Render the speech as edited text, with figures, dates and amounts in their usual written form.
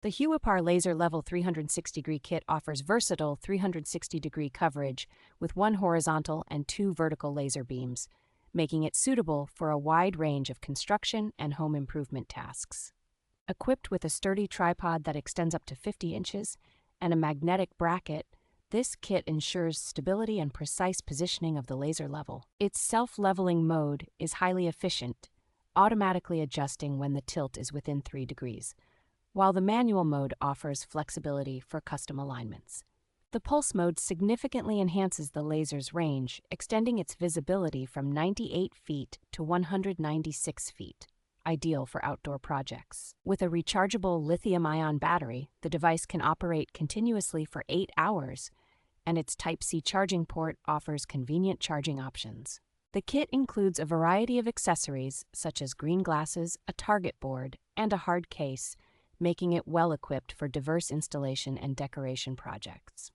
The Huepar Laser Level 360-degree kit offers versatile 360-degree coverage with one horizontal and two vertical laser beams, making it suitable for a wide range of construction and home improvement tasks. Equipped with a sturdy tripod that extends up to 50 inches and a magnetic bracket, this kit ensures stability and precise positioning of the laser level. Its self-leveling mode is highly efficient, automatically adjusting when the tilt is within 3 degrees, while the manual mode offers flexibility for custom alignments. The pulse mode significantly enhances the laser's range, extending its visibility from 98 feet to 196 feet, ideal for outdoor projects. With a rechargeable lithium-ion battery, the device can operate continuously for 8 hours, and its Type-C charging port offers convenient charging options. The kit includes a variety of accessories such as green glasses, a target board, and a hard case, making it well equipped for diverse installation and decoration projects.